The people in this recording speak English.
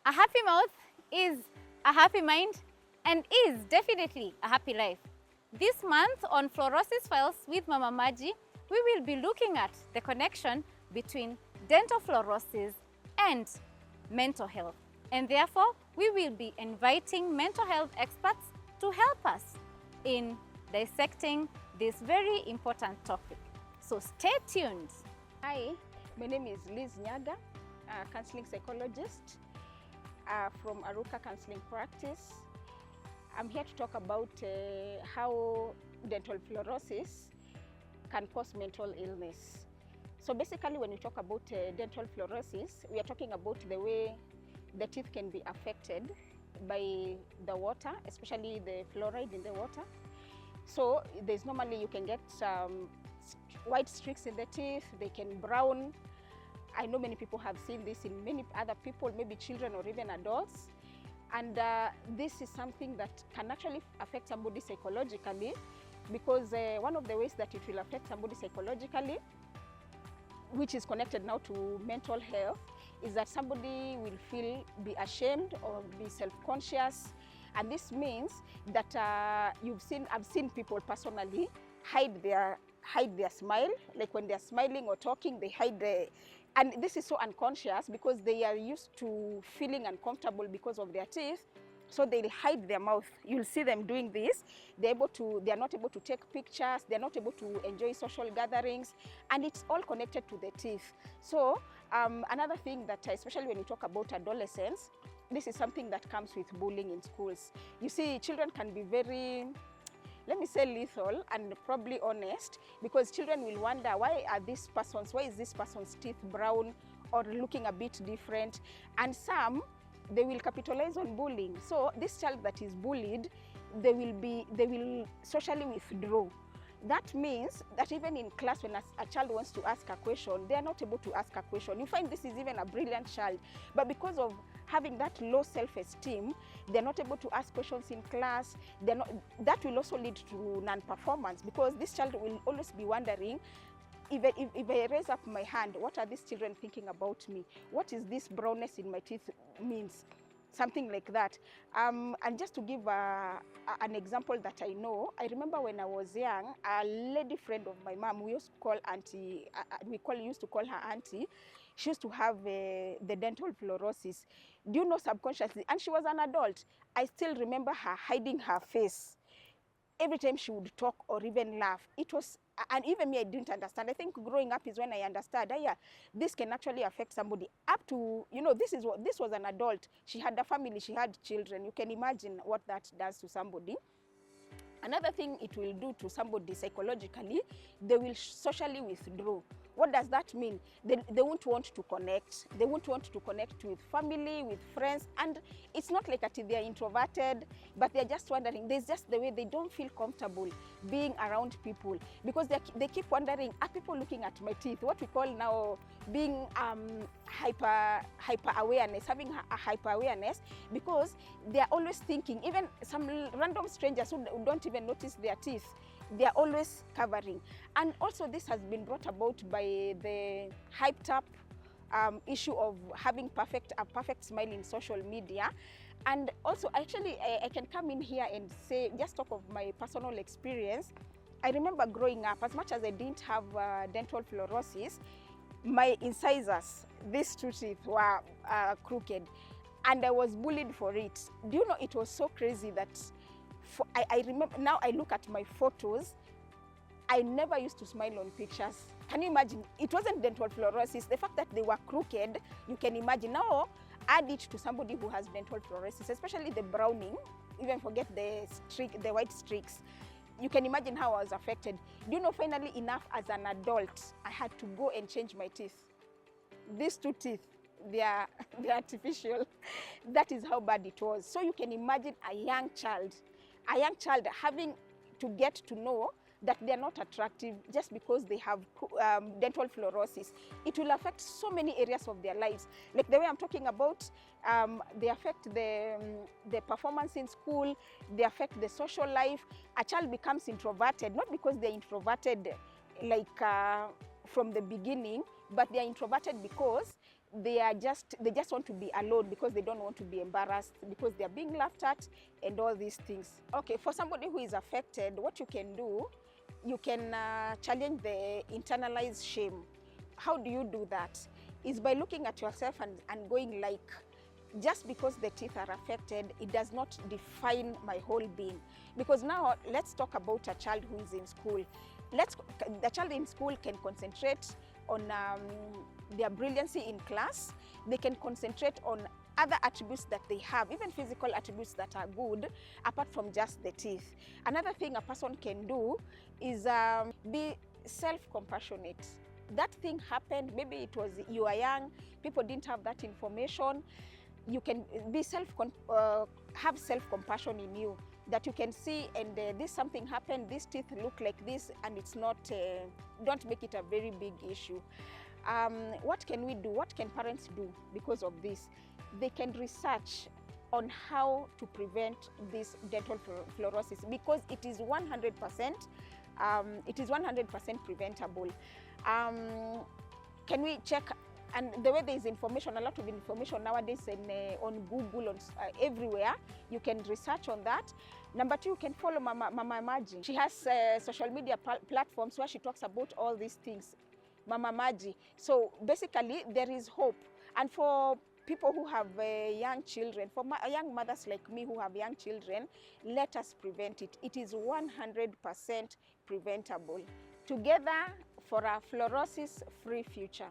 A happy mouth is a happy mind and is definitely a happy life. This month on Fluorosis Files with Mama Maji, we will be looking at the connection between dental fluorosis and mental health. And therefore, we will be inviting mental health experts to help us in dissecting this very important topic. So stay tuned. Hi, my name is Nyaga, a counseling psychologist from Aruka Counseling Practice. I'm here to talk about how dental fluorosis can cause mental illness. So basically, when we talk about dental fluorosis, we are talking about the way the teeth can be affected by the water, especially the fluoride in the water. So there's normally you can get white streaks in the teeth, they can brown. I know many people have seen this in many other people, maybe children or even adults. And this is something that can actually affect somebody psychologically, because one of the ways that it will affect somebody psychologically, which is connected now to mental health, is that somebody will be ashamed or be self-conscious. And this means that I've seen people personally hide their smile, like when they're smiling or talking, they hide and this is so unconscious because they are used to feeling uncomfortable because of their teeth. So they'll hide their mouth. You'll see them doing this. They are not able to take pictures. They're not able to enjoy social gatherings, and it's all connected to the teeth. So another thing that, especially when you talk about adolescents, this is something that comes with bullying in schools. You see, children can be very, let me say, lethal and probably honest, because children will wonder, why is this person's teeth brown or looking a bit different? And some, they will capitalize on bullying. So this child that is bullied, they will socially withdraw. That means that even in class, when a child wants to ask a question, they are not able to ask a question. You find this is even a brilliant child, but because of having that low self-esteem, they're not able to ask questions in class. That will also lead to non-performance, because this child will always be wondering, if I raise up my hand, what are these children thinking about me? What is this brownness in my teeth means? Something like that. And just to give an example that I know, I remember when I was young, a lady friend of my mom, we used to call auntie, used to call her auntie. She used to have the dental fluorosis. Do you know, subconsciously? And she was an adult. I still remember her hiding her face every time she would talk or even laugh. It was, and even me, I didn't understand. I think growing up is when I understood, yeah, this can actually affect somebody. Up to, this was an adult. She had a family, she had children. You can imagine what that does to somebody. Another thing it will do to somebody psychologically, they will socially withdraw. What does that mean? They won't want to connect. They won't want to connect with family, with friends. And it's not like they're introverted, but they're just wondering. There's just the way they don't feel comfortable being around people, because they keep wondering, are people looking at my teeth? What we call now being hyper awareness, having a hyper awareness, because they're always thinking, even some random strangers who don't even notice their teeth, they are always covering. And also this has been brought about by the hyped up issue of having a perfect smile in social media. And also, actually, I can come in here and say, just talk of my personal experience. I remember growing up, as much as I didn't have dental fluorosis, my incisors, these two teeth were crooked, and I was bullied for it. Do you know, it was so crazy that I remember, now I look at my photos, I never used to smile on pictures. Can you imagine? It wasn't dental fluorosis. The fact that they were crooked, you can imagine. Now, add it to somebody who has dental fluorosis, especially the browning, even forget the white streaks. You can imagine how I was affected. Do you know, finally enough, as an adult, I had to go and change my teeth. These two teeth, they're artificial. That is how bad it was. So you can imagine a young child having to get to know that they're not attractive just because they have dental fluorosis. It will affect so many areas of their lives. Like the way I'm talking about, they affect the performance in school, they affect the social life. A child becomes introverted, not because they're introverted like from the beginning, but they're introverted because they just want to be alone because they don't want to be embarrassed, because they're being laughed at and all these things. Okay, for somebody who is affected, what you can do, you can challenge the internalized shame. How do you do that? Is by looking at yourself and going like, just because the teeth are affected, it does not define my whole being. Because now let's talk about a child who is in school. The child in school can concentrate on their brilliancy in class. They can concentrate on other attributes that they have, even physical attributes that are good, apart from just the teeth. Another thing a person can do is be self-compassionate. That thing happened, maybe it was you are young, people didn't have that information. You can be have self-compassion in you, that you can see, and this something happened, these teeth look like this, and it's not, don't make it a very big issue. What can we do? What can parents do because of this? They can research on how to prevent this dental fluorosis, because it is 100%, preventable. Can we check? And the way there is information, a lot of information nowadays on Google, on everywhere, you can research on that. Number two, you can follow Mama Maji. She has social media platforms where she talks about all these things. Mama Maji. So basically, there is hope. And for people who have young children, for young mothers like me who have young children, let us prevent it. It is 100% preventable. Together for a fluorosis-free future.